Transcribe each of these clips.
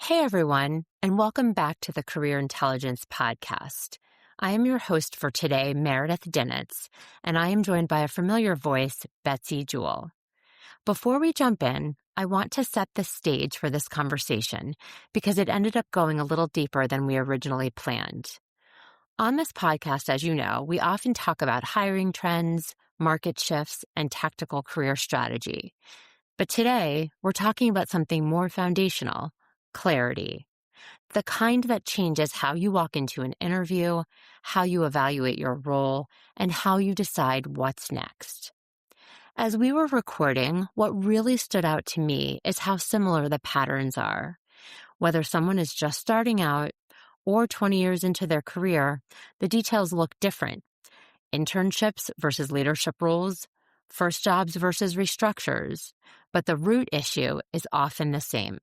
Hey everyone, and welcome back to the Career Intelligence Podcast. I am your host for today, Meredith Dinitz, and I am joined by a familiar voice, Betsy Jewell. Before we jump in, I want to set the stage for this conversation because it ended up going a little deeper than we originally planned. On this podcast, as you know, we often talk about hiring trends, market shifts, and tactical career strategy. But today, we're talking about something more foundational: clarity. The kind that changes how you walk into an interview, how you evaluate your role, and how you decide what's next. As we were recording, what really stood out to me is how similar the patterns are. Whether someone is just starting out or 20 years into their career, the details look different. Internships versus leadership roles, first jobs versus restructures, but the root issue is often the same.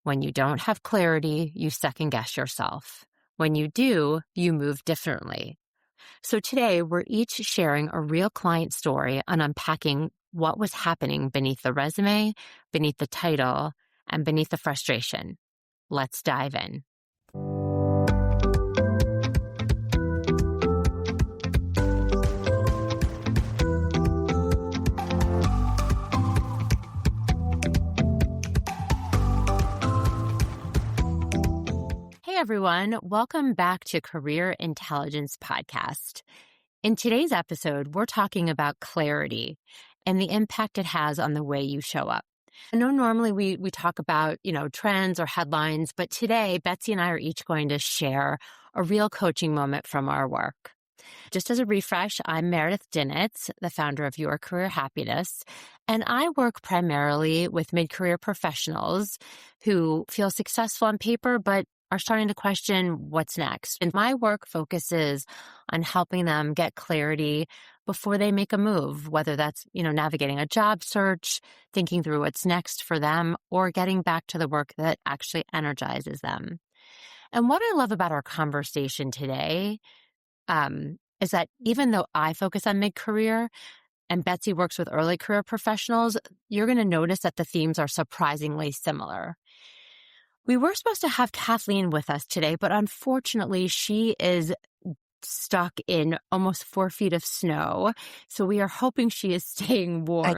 When you don't have clarity, you second-guess yourself. When you do, you move differently. So today, we're each sharing a real client story on unpacking what was happening beneath the resume, beneath the title, and beneath the frustration. Let's dive in. Hey everyone, welcome back to Career Intelligence Podcast. In today's episode, we're talking about clarity and the impact it has on the way you show up. I know normally we talk about, trends or headlines, but today Betsy and I are each going to share a real coaching moment from our work. Just as a refresh, I'm Meredith Dinitz, the founder of Your Career Happiness, and I work primarily with mid-career professionals who feel successful on paper, but are starting to question what's next. And my work focuses on helping them get clarity before they make a move, whether that's, navigating a job search, thinking through what's next for them, or getting back to the work that actually energizes them. And what I love about our conversation today is that even though I focus on mid-career and Betsy works with early career professionals, you're going to notice that the themes are surprisingly similar. We were supposed to have Kathleen with us today, but unfortunately she is stuck in almost 4 feet of snow. So we are hoping she is staying warm.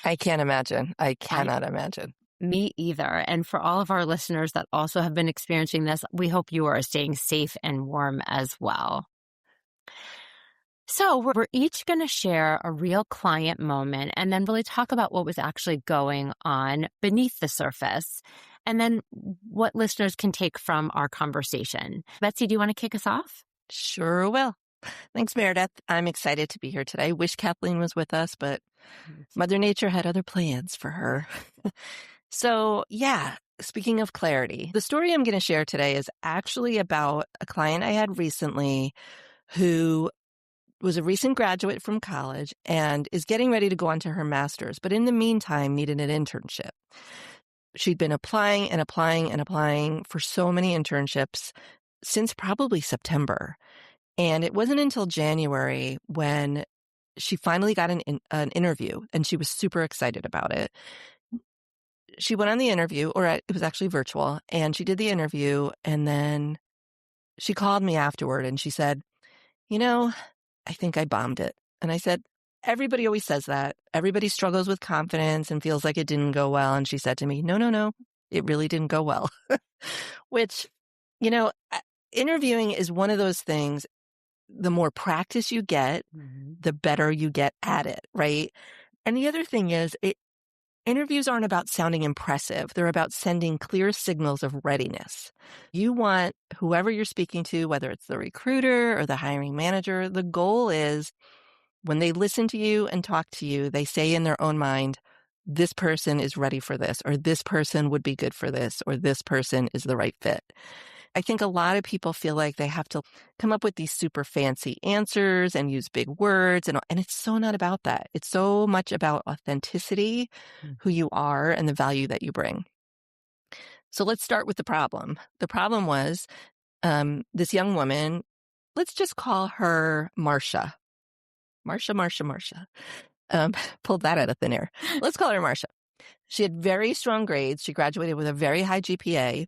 I can't imagine. I cannot imagine. Me either. And for all of our listeners that also have been experiencing this, we hope you are staying safe and warm as well. So we're each going to share a real client moment and then really talk about what was actually going on beneath the surface, and then what listeners can take from our conversation. Betsy, do you want to kick us off? Sure will. Thanks, Meredith. I'm excited to be here today. Wish Kathleen was with us, but Mother Nature had other plans for her. So yeah, speaking of clarity, the story I'm going to share today is actually about a client I had recently who was a recent graduate from college and is getting ready to go on to her master's, but in the meantime needed an internship. She'd been applying and applying and applying for so many internships since probably September. And it wasn't until January when she finally got an interview, and she was super excited about it. She went on the interview, or it was actually virtual, and she did the interview, and then she called me afterward and she said, I think I bombed it. And I said, everybody always says that. Everybody struggles with confidence and feels like it didn't go well. And she said to me, no, it really didn't go well. Which, interviewing is one of those things, the more practice you get, the better you get at it, right? And the other thing is, interviews aren't about sounding impressive. They're about sending clear signals of readiness. You want whoever you're speaking to, whether it's the recruiter or the hiring manager, the goal is when they listen to you and talk to you, they say in their own mind, this person is ready for this, or this person would be good for this, or this person is the right fit. I think a lot of people feel like they have to come up with these super fancy answers and use big words. And it's so not about that. It's so much about authenticity, who you are, and the value that you bring. So let's start with the problem. The problem was this young woman, let's just call her Marsha. Marsha. Pulled that out of thin air. Let's call her Marsha. She had very strong grades. She graduated with a very high GPA.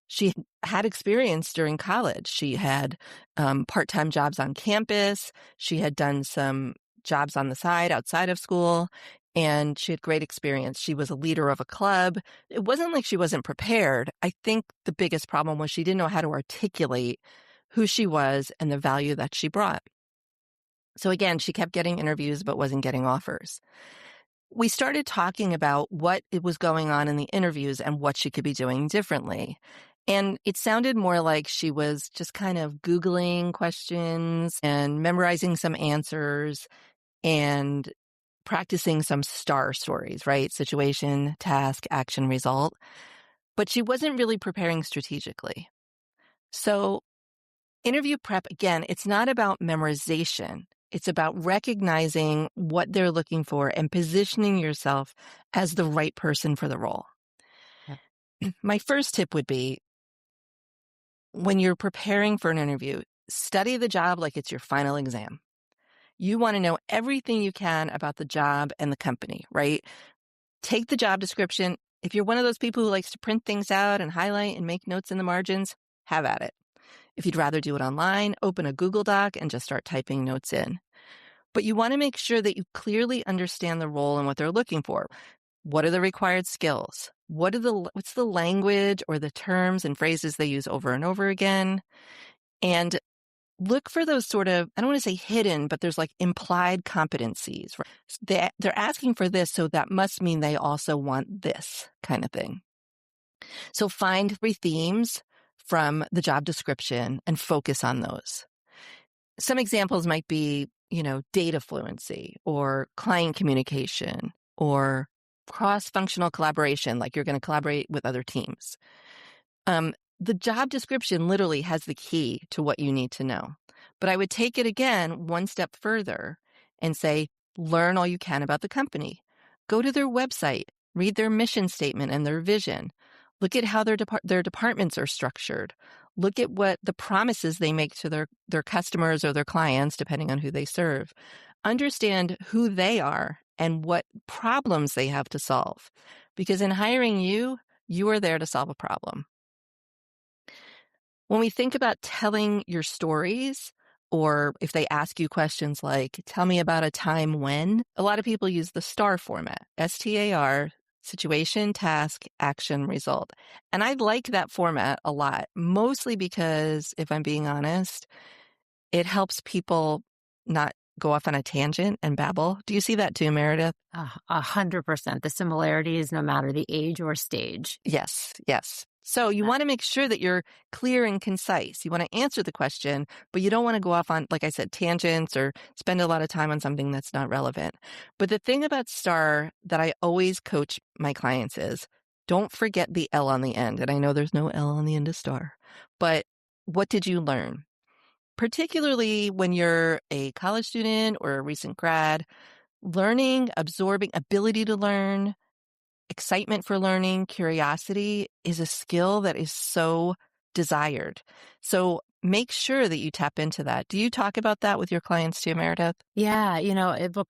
She had experience during college. She had part-time jobs on campus. She had done some jobs on the side outside of school, and she had great experience. She was a leader of a club. It wasn't like she wasn't prepared. I think the biggest problem was she didn't know how to articulate who she was and the value that she brought. So again, she kept getting interviews but wasn't getting offers. We started talking about what it was going on in the interviews and what she could be doing differently. And it sounded more like she was just kind of Googling questions and memorizing some answers and practicing some STAR stories, right? Situation, task, action, result. But she wasn't really preparing strategically. So interview prep, again, it's not about memorization. It's about recognizing what they're looking for and positioning yourself as the right person for the role. Yep. My first tip would be, when you're preparing for an interview, study the job like it's your final exam. You want to know everything you can about the job and the company, right? Take the job description. If you're one of those people who likes to print things out and highlight and make notes in the margins, have at it. If you'd rather do it online, open a Google Doc and just start typing notes in. But you want to make sure that you clearly understand the role and what they're looking for. What are the required skills? What's the language or the terms and phrases they use over and over again? And look for those sort of, I don't want to say hidden, but there's like implied competencies. Right? They're asking for this, so that must mean they also want this kind of thing. So find 3 themes from the job description and focus on those. Some examples might be, data fluency or client communication or cross-functional collaboration, like you're going to collaborate with other teams. The job description literally has the key to what you need to know. But I would take it again one step further and say, learn all you can about the company. Go to their website, read their mission statement and their vision. Look at how their departments are structured. Look at what the promises they make to their customers or their clients, depending on who they serve. Understand who they are and what problems they have to solve. Because in hiring you, you are there to solve a problem. When we think about telling your stories, or if they ask you questions like, tell me about a time when, a lot of people use the STAR format, STAR, situation, task, action, result. And I like that format a lot, mostly because, if I'm being honest, it helps people not go off on a tangent and babble. Do you see that too, Meredith? 100%. The similarities, no matter the age or stage. Yes. So you want to make sure that you're clear and concise. You want to answer the question, but you don't want to go off on, like I said, tangents or spend a lot of time on something that's not relevant. But the thing about STAR that I always coach my clients is, don't forget the L on the end. And I know there's no L on the end of STAR, but what did you learn? Particularly when you're a college student or a recent grad, learning, absorbing, ability to learn, excitement for learning, curiosity is a skill that is so desired. So make sure that you tap into that. Do you talk about that with your clients too, Meredith? Yeah,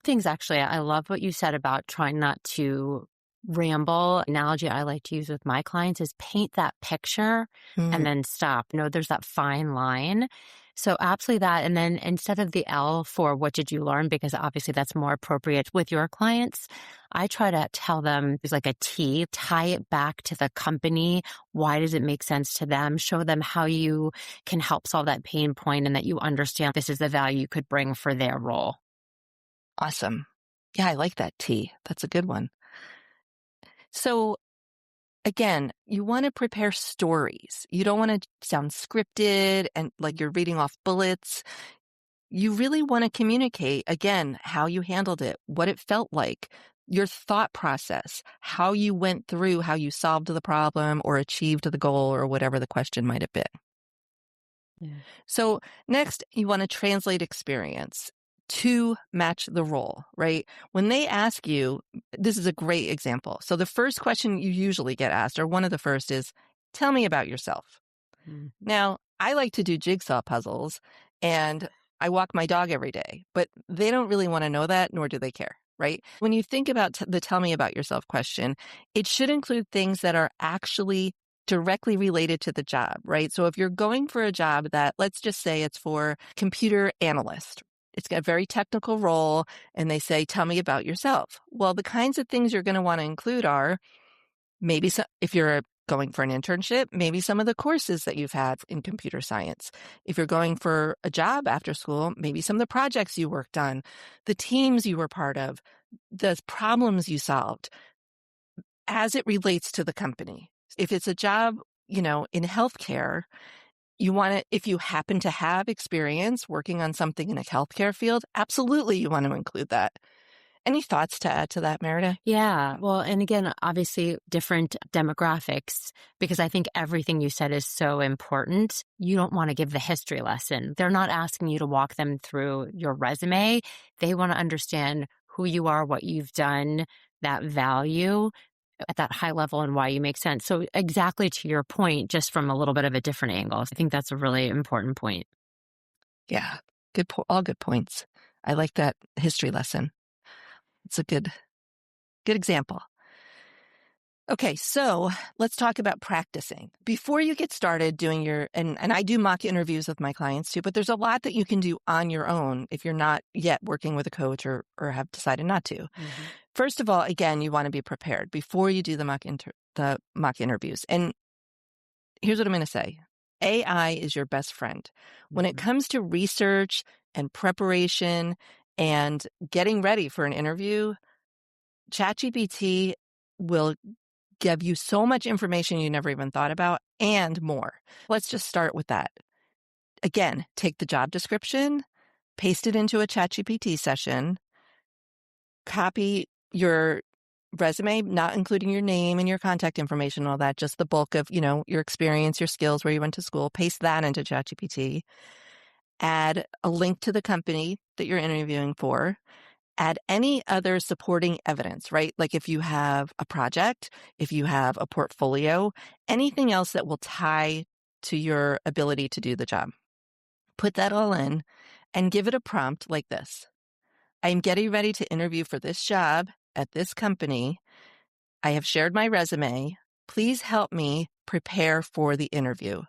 things actually, I love what you said about trying not to ramble. Analogy I like to use with my clients is paint that picture and then stop. There's that fine line. So absolutely that. And then instead of the L for what did you learn, because obviously that's more appropriate with your clients, I try to tell them it's like a T, tie it back to the company. Why does it make sense to them? Show them how you can help solve that pain point and that you understand this is the value you could bring for their role. Awesome. Yeah, I like that T. That's a good one. So again, you want to prepare stories. You don't want to sound scripted and like you're reading off bullets. You really want to communicate, again, how you handled it, what it felt like, your thought process, how you went through, how you solved the problem or achieved the goal or whatever the question might have been. Yeah. So next, you want to translate experience to match the role, right? When they ask you, this is a great example. So the first question you usually get asked, or one of the first, is, tell me about yourself. Mm-hmm. Now, I like to do jigsaw puzzles and I walk my dog every day, but they don't really want to know that, nor do they care, right? When you think about the tell me about yourself question, it should include things that are actually directly related to the job, right? So if you're going for a job that, let's just say it's for computer analyst, it's got a very technical role, and they say, tell me about yourself. Well, the kinds of things you're going to want to include are maybe if you're going for an internship, maybe some of the courses that you've had in computer science. If you're going for a job after school, maybe some of the projects you worked on, the teams you were part of, the problems you solved as it relates to the company. If it's a job, in healthcare, you want to, if you happen to have experience working on something in a healthcare field, absolutely you want to include that. Any thoughts to add to that, Meredith? Yeah. Well, and again, obviously different demographics, because I think everything you said is so important. You don't want to give the history lesson. They're not asking you to walk them through your resume. They want to understand who you are, what you've done, that value at that high level and why you make sense. So exactly to your point, just from a little bit of a different angle. I think that's a really important point. Yeah. All good points. I like that history lesson. It's a good example. Okay, so let's talk about practicing. Before you get started doing and I do mock interviews with my clients too, but there's a lot that you can do on your own if you're not yet working with a coach or have decided not to. Mm-hmm. First of all, again, you want to be prepared before you do the mock interviews. And here's what I'm going to say. AI is your best friend. Mm-hmm. When it comes to research and preparation and getting ready for an interview, ChatGPT will give you so much information you never even thought about and more. Let's just start with that. Again, take the job description, paste it into a ChatGPT session, copy your resume, not including your name and your contact information, all that, just the bulk of, your experience, your skills, where you went to school, paste that into ChatGPT, add a link to the company that you're interviewing for, add any other supporting evidence, right? Like if you have a project, if you have a portfolio, anything else that will tie to your ability to do the job. Put that all in and give it a prompt like this. I am getting ready to interview for this job at this company. I have shared my resume. Please help me prepare for the interview.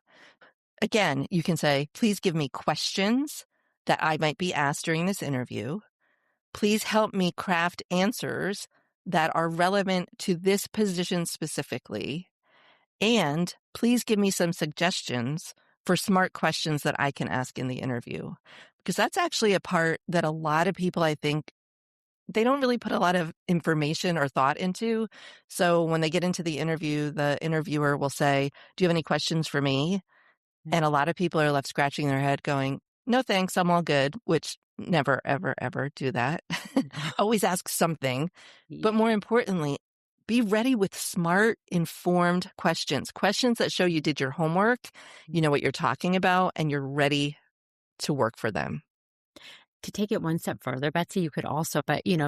Again, you can say, please give me questions that I might be asked during this interview. Please help me craft answers that are relevant to this position specifically. And please give me some suggestions for smart questions that I can ask in the interview. Because that's actually a part that a lot of people, I think, they don't really put a lot of information or thought into. So when they get into the interview, the interviewer will say, do you have any questions for me? And a lot of people are left scratching their head going, no, thanks, I'm all good, which never, ever, ever do that. Always ask something. But more importantly, be ready with smart, informed questions that show you did your homework, you know what you're talking about, and you're ready to work for them. To take it one step further, Betsy, you could also,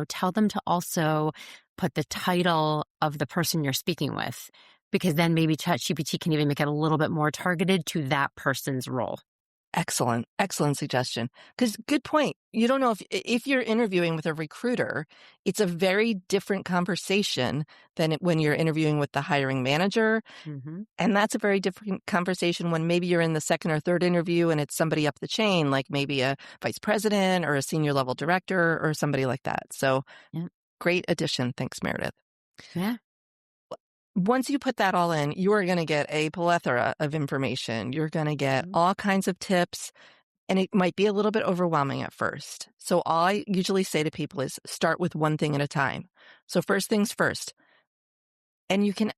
tell them to also put the title of the person you're speaking with, because then maybe ChatGPT can even make it a little bit more targeted to that person's role. Excellent suggestion. Because good point. You don't know if you're interviewing with a recruiter, it's a very different conversation than when you're interviewing with the hiring manager. Mm-hmm. And that's a very different conversation when maybe you're in the second or third interview and it's somebody up the chain, like maybe a vice president or a senior level director or somebody like that. So Great addition. Thanks, Meredith. Yeah. Once you put that all in, you are going to get a plethora of information. You're going to get all kinds of tips, and it might be a little bit overwhelming at first. So all I usually say to people is start with one thing at a time. So first things first. And you can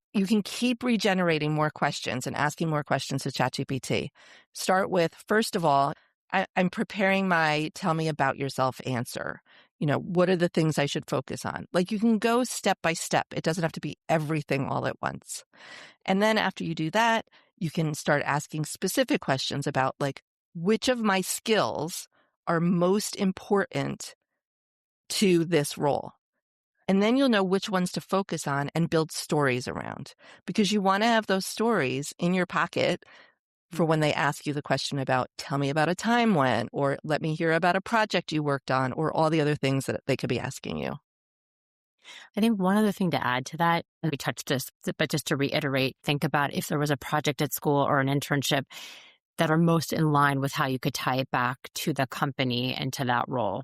keep regenerating more questions and asking more questions to ChatGPT. Start with, first of all, I'm preparing my tell me about yourself answer. What are the things I should focus on? Like you can go step by step. It doesn't have to be everything all at once. And then after you do that, you can start asking specific questions about like, which of my skills are most important to this role? And then you'll know which ones to focus on and build stories around, because you want to have those stories in your pocket for when they ask you the question about, tell me about a time when, or let me hear about a project you worked on, or all the other things that they could be asking you. I think one other thing to add to that, and we touched this, but just to reiterate, think about if there was a project at school or an internship that are most in line with how you could tie it back to the company and to that role.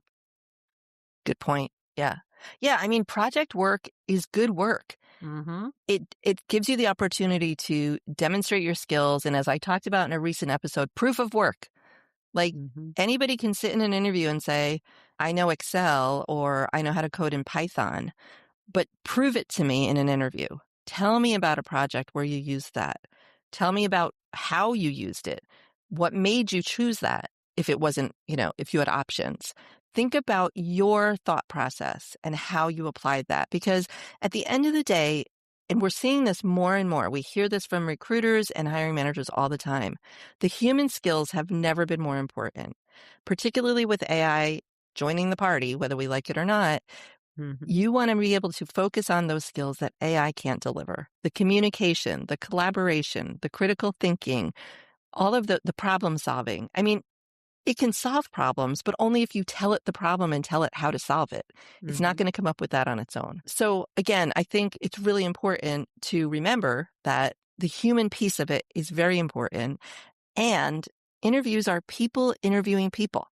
Good point. Yeah. Yeah. I mean, project work is good work. Mm-hmm. It gives you the opportunity to demonstrate your skills. And as I talked about in a recent episode, proof of work. Like anybody can sit in an interview and say, I know Excel or I know how to code in Python, but prove it to me in an interview. Tell me about a project where you used that. Tell me about how you used it. What made you choose that if it wasn't, if you had options? Think about your thought process and how you applied that. Because at the end of the day, and we're seeing this more and more, we hear this from recruiters and hiring managers all the time. The human skills have never been more important, particularly with AI joining the party, whether we like it or not. You want to be able to focus on those skills that AI can't deliver. The communication, the collaboration, the critical thinking, all of the problem solving. I mean, it can solve problems, but only if you tell it the problem and tell it how to solve it. It's not going to come up with that on its own. So again, I think it's really important to remember that the human piece of it is very important. And interviews are people interviewing people.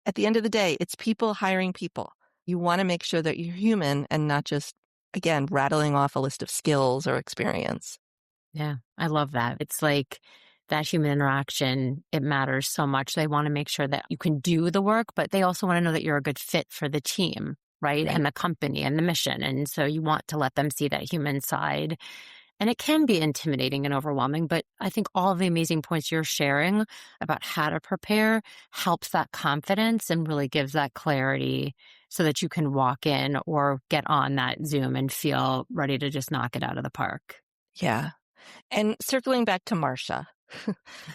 At the end of the day, it's people hiring people. You want to make sure that you're human and not just, again, rattling off a list of skills or experience. Yeah, I love that. It's like that human interaction, it matters so much. They want to make sure that you can do the work, but they also want to know that you're a good fit for the team, right? And the company and the mission. And so you want to let them see that human side. And it can be intimidating and overwhelming, but I think all of the amazing points you're sharing about how to prepare helps that confidence and really gives that clarity so that you can walk in or get on that Zoom and feel ready to just knock it out of the park. Yeah. And circling back to Marsha.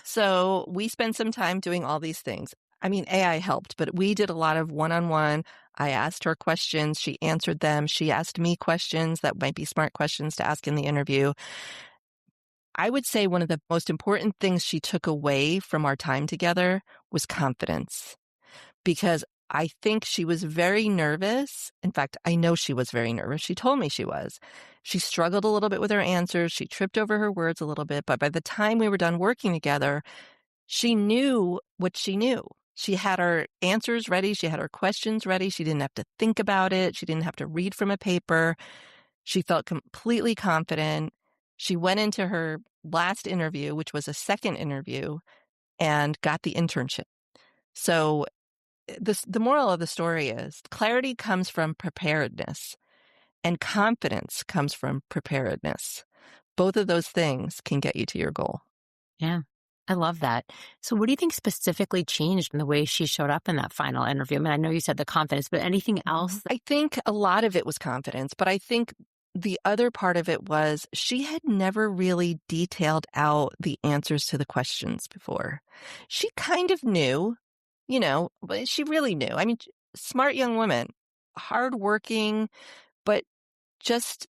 So we spent some time doing all these things. I mean, AI helped, but we did a lot of one-on-one. I asked her questions. She answered them. She asked me questions that might be smart questions to ask in the interview. I would say one of the most important things she took away from our time together was confidence, because I think she was very nervous. In fact, I know she was very nervous. She told me she was. She struggled a little bit with her answers. She tripped over her words a little bit. But by the time we were done working together, she knew what she knew. She had her answers ready. She had her questions ready. She didn't have to think about it. She didn't have to read from a paper. She felt completely confident. She went into her last interview, which was a second interview, and got the internship. So the moral of the story is clarity comes from preparedness and confidence comes from preparedness. Both of those things can get you to your goal. Yeah, I love that. So what do you think specifically changed in the way she showed up in that final interview? I mean, I know you said the confidence, but anything else? I think a lot of it was confidence, but I think the other part of it was she had never really detailed out the answers to the questions before. She kind of knew, but she really knew. I mean, smart young woman, hardworking, but just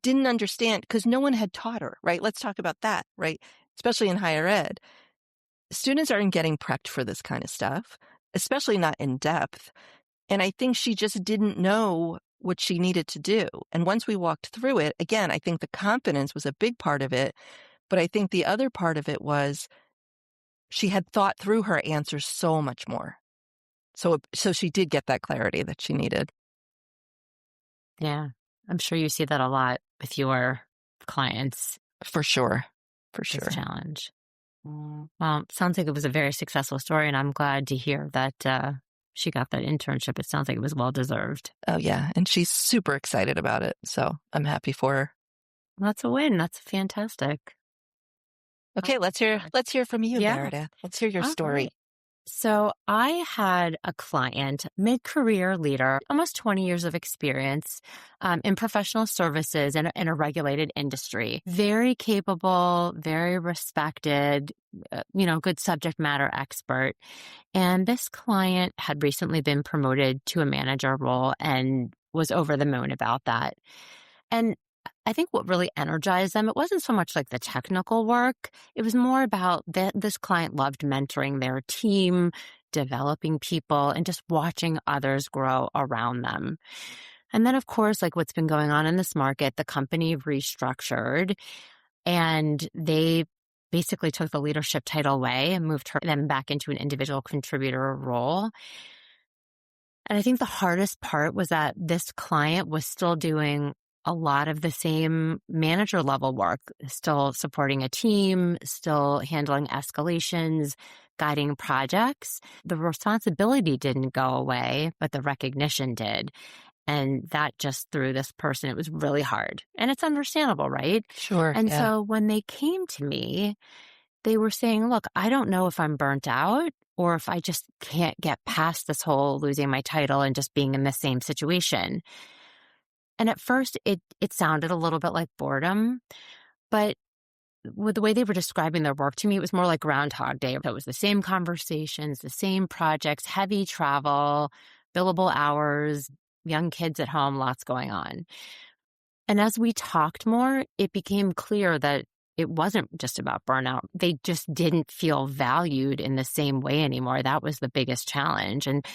didn't understand because no one had taught her, right? Let's talk about that, right? Especially in higher ed. Students aren't getting prepped for this kind of stuff, especially not in depth. And I think she just didn't know what she needed to do. And once we walked through it, again, I think the confidence was a big part of it. But I think the other part of it was she had thought through her answers so much more. So she did get that clarity that she needed. Yeah, I'm sure you see that a lot with your clients. For sure. For sure. This challenge. Well, sounds like it was a very successful story, and I'm glad to hear that she got that internship. It sounds like it was well-deserved. Oh, yeah. And she's super excited about it. So I'm happy for her. Well, that's a win. That's fantastic. Okay, let's hear from you, Meredith. Let's hear your story. Right. So I had a client, mid-career leader, almost 20 years of experience in professional services in a regulated industry. Very capable, very respected, good subject matter expert. And this client had recently been promoted to a manager role and was over the moon about that. And I think what really energized them, it wasn't so much like the technical work. It was more about that this client loved mentoring their team, developing people, and just watching others grow around them. And then, of course, like what's been going on in this market, the company restructured and they basically took the leadership title away and moved them back into an individual contributor role. And I think the hardest part was that this client was still doing a lot of the same manager level work, still supporting a team, still handling escalations, guiding projects. The responsibility didn't go away, but the recognition did. And that just threw this person, it was really hard. And it's understandable, right? Sure. And Yeah. so when they came to me, they were saying, look, I don't know if I'm burnt out or if I just can't get past this whole losing my title and just being in the same situation. And at first it sounded a little bit like boredom, but with the way they were describing their work to me, it was more like Groundhog Day. It was the same conversations, the same projects, heavy travel, billable hours, young kids at home, lots going on. And as we talked more, it became clear that it wasn't just about burnout. They just didn't feel valued in the same way anymore. That was the biggest challenge. And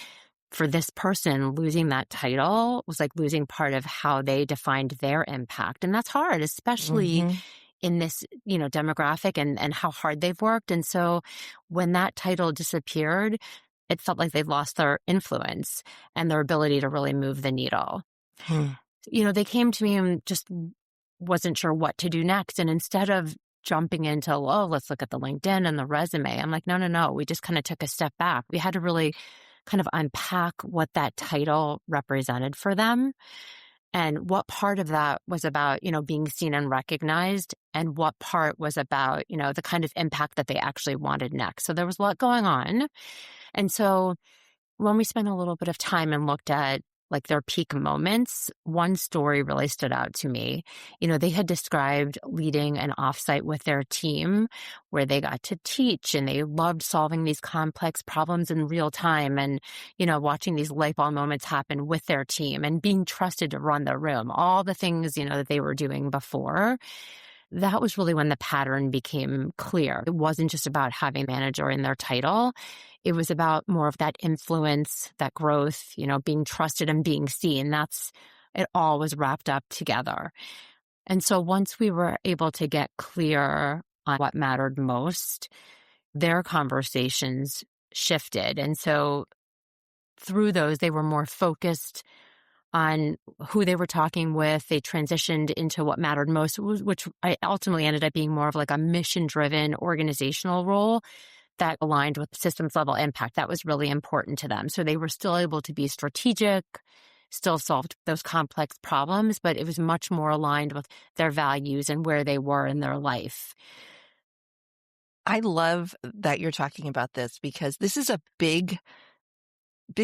for this person, losing that title was like losing part of how they defined their impact. And that's hard, especially in this, demographic and how hard they've worked. And so when that title disappeared, it felt like they've lost their influence and their ability to really move the needle. Hmm. They came to me and just wasn't sure what to do next. And instead of jumping into, oh, let's look at the LinkedIn and the resume, I'm like, no. We just kind of took a step back. We had to really kind of unpack what that title represented for them and what part of that was about, being seen and recognized and what part was about, the kind of impact that they actually wanted next. So there was a lot going on. And so when we spent a little bit of time and looked at like their peak moments, one story really stood out to me. They had described leading an offsite with their team where they got to teach and they loved solving these complex problems in real time and, watching these light bulb moments happen with their team and being trusted to run the room, all the things, that they were doing before. That was really when the pattern became clear. It wasn't just about having manager in their title. It was about more of that influence, that growth, being trusted and being seen. It all was wrapped up together. And so once we were able to get clear on what mattered most, their conversations shifted. And so through those, they were more focused on who they were talking with. They transitioned into what mattered most, which I ultimately ended up being more of like a mission-driven organizational role that aligned with systems level impact. That was really important to them. So they were still able to be strategic, still solved those complex problems, but it was much more aligned with their values and where they were in their life. I love that you're talking about this because this is a big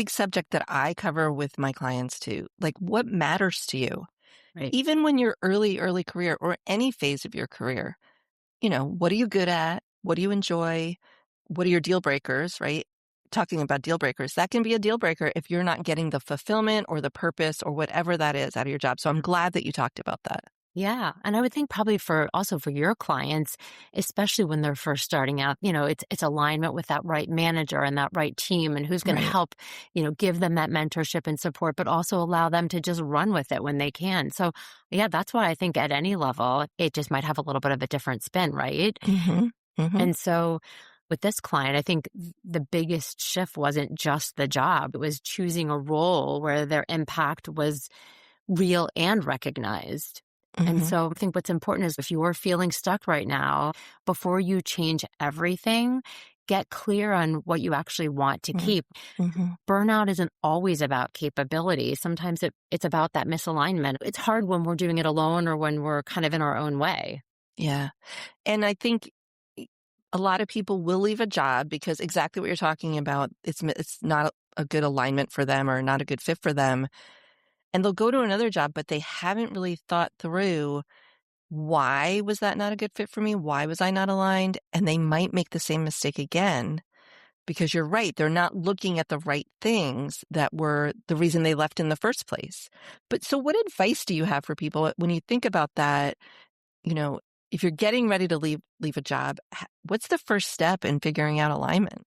subject that I cover with my clients too. Like, what matters to you? Right. Even when you're early career or any phase of your career, what are you good at? What do you enjoy? What are your deal breakers, right? Talking about deal breakers, that can be a deal breaker if you're not getting the fulfillment or the purpose or whatever that is out of your job. So I'm glad that you talked about that. Yeah. And I would think probably for your clients, especially when they're first starting out, it's alignment with that right manager and that right team and who's going to help, give them that mentorship and support, but also allow them to just run with it when they can. So yeah, that's why I think at any level, it just might have a little bit of a different spin, right? And so with this client, I think the biggest shift wasn't just the job. It was choosing a role where their impact was real and recognized. And so I think what's important is if you're feeling stuck right now, before you change everything, get clear on what you actually want to keep. Burnout isn't always about capability. Sometimes it's about that misalignment. It's hard when we're doing it alone or when we're kind of in our own way. Yeah. And I think a lot of people will leave a job because exactly what you're talking about, it's not a good alignment for them or not a good fit for them. And they'll go to another job, but they haven't really thought through, why was that not a good fit for me? Why was I not aligned? And they might make the same mistake again because you're right. They're not looking at the right things that were the reason they left in the first place. But so what advice do you have for people when you think about that? If you're getting ready to leave a job, what's the first step in figuring out alignment?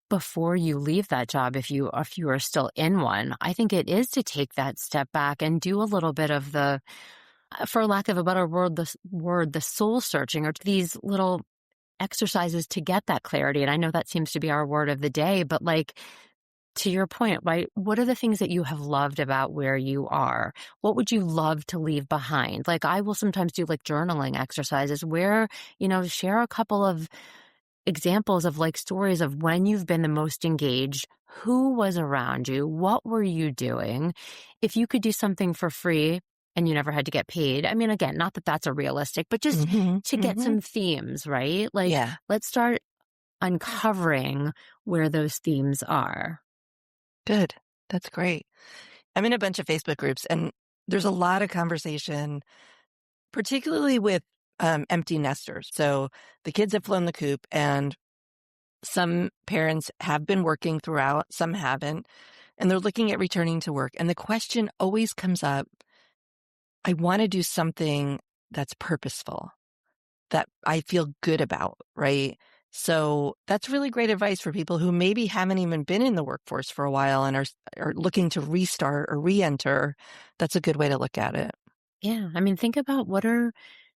before you leave that job, if you are still in one, I think it is to take that step back and do a little bit of the, for lack of a better word, the soul searching, or these little exercises to get that clarity. And I know that seems to be our word of the day, but like, to your point, right? What are the things that you have loved about where you are? What would you love to leave behind? Like, I will sometimes do like journaling exercises where, share a couple of examples of like stories of when you've been the most engaged, who was around you, what were you doing? If you could do something for free and you never had to get paid. I mean, again, not that that's a realistic, but just to get some themes, right? Like, Yeah. let's start uncovering where those themes are. Good. That's great. I'm in a bunch of Facebook groups, and there's a lot of conversation, particularly with empty nesters. So the kids have flown the coop, and some parents have been working throughout, some haven't, and they're looking at returning to work. And the question always comes up, I want to do something that's purposeful, that I feel good about, right? So that's really great advice for people who maybe haven't even been in the workforce for a while and are looking to restart or re-enter. That's a good way to look at it. Yeah. I mean, think about what are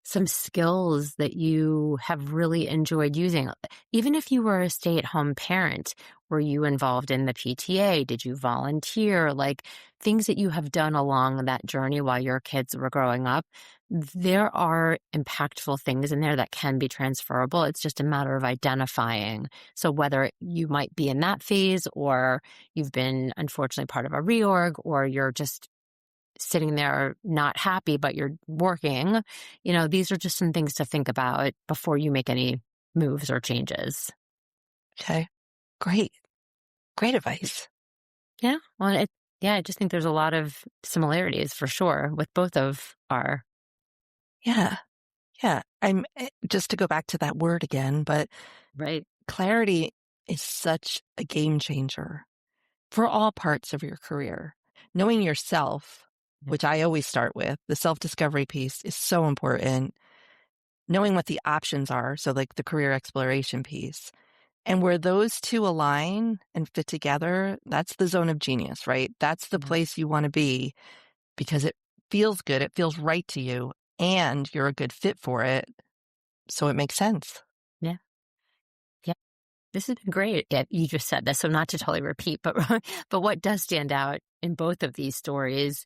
some skills that you have really enjoyed using. Even if you were a stay-at-home parent, were you involved in the PTA? Did you volunteer? Like things that you have done along that journey while your kids were growing up. There are impactful things in there that can be transferable. It's just a matter of identifying. So whether you might be in that phase, or you've been unfortunately part of a reorg, or you're just sitting there not happy, but you're working, these are just some things to think about before you make any moves or changes. Okay. Great. Great advice. Yeah. Well, I just think there's a lot of similarities for sure with both of our. Yeah. Yeah. Just to go back to that word again, but Right. clarity is such a game changer for all parts of your career. Knowing yourself, which I always start with, the self-discovery piece is so important. Knowing what the options are, so like the career exploration piece. And where those two align and fit together, that's the zone of genius, right? That's the place you want to be because it feels good. It feels right to you and you're a good fit for it. So it makes sense. Yeah. Yeah. This has been great. Yeah, you just said this, so not to totally repeat, but what does stand out in both of these stories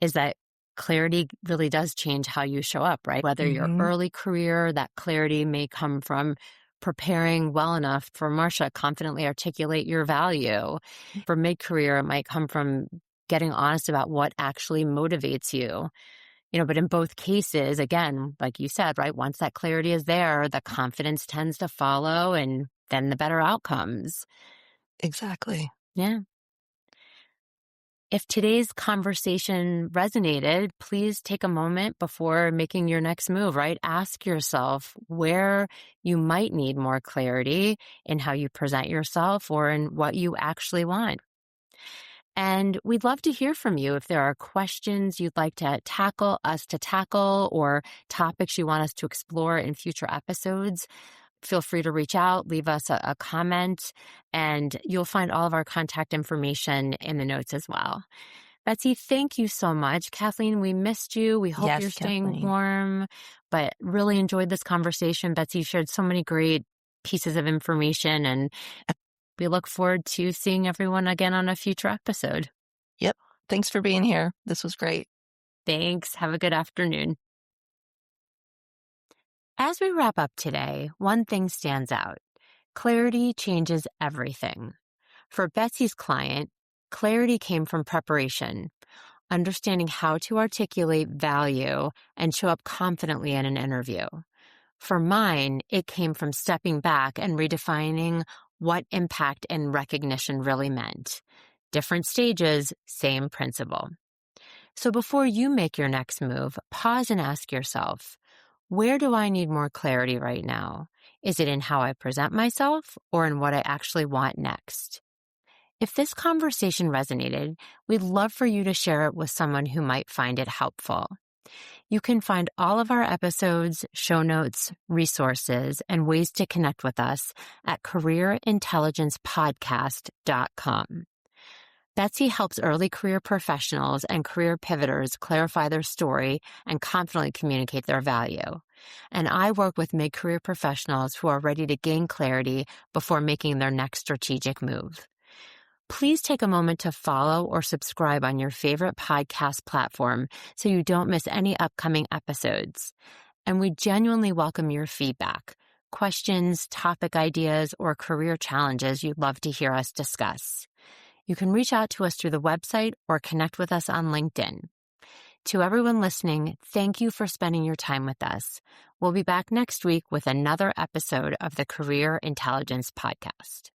is that clarity really does change how you show up, right? Whether your early career, that clarity may come from preparing well enough for Marcia, confidently articulate your value. For mid-career, it might come from getting honest about what actually motivates you. But in both cases, again, like you said, right, once that clarity is there, the confidence tends to follow, and then the better outcomes. Exactly. Yeah. If today's conversation resonated, please take a moment before making your next move, right? Ask yourself where you might need more clarity in how you present yourself or in what you actually want. And we'd love to hear from you if there are questions you'd like to tackle, or topics you want us to explore in future episodes. Feel free to reach out, leave us a comment, and you'll find all of our contact information in the notes as well. Betsy, thank you so much. Kathleen, we missed you. We hope you're staying warm, but really enjoyed this conversation. Betsy shared so many great pieces of information, and we look forward to seeing everyone again on a future episode. Yep. Thanks for being here. This was great. Thanks. Have a good afternoon. As we wrap up today, one thing stands out. Clarity changes everything. For Betsy's client, clarity came from preparation, understanding how to articulate value and show up confidently in an interview. For mine, it came from stepping back and redefining what impact and recognition really meant. Different stages, same principle. So before you make your next move, pause and ask yourself, where do I need more clarity right now? Is it in how I present myself or in what I actually want next? If this conversation resonated, we'd love for you to share it with someone who might find it helpful. You can find all of our episodes, show notes, resources, and ways to connect with us at careerintelligencepodcast.com. Betsy helps early career professionals and career pivoters clarify their story and confidently communicate their value. And I work with mid-career professionals who are ready to gain clarity before making their next strategic move. Please take a moment to follow or subscribe on your favorite podcast platform so you don't miss any upcoming episodes. And we genuinely welcome your feedback, questions, topic ideas, or career challenges you'd love to hear us discuss. You can reach out to us through the website or connect with us on LinkedIn. To everyone listening, thank you for spending your time with us. We'll be back next week with another episode of the Career Intelligence Podcast.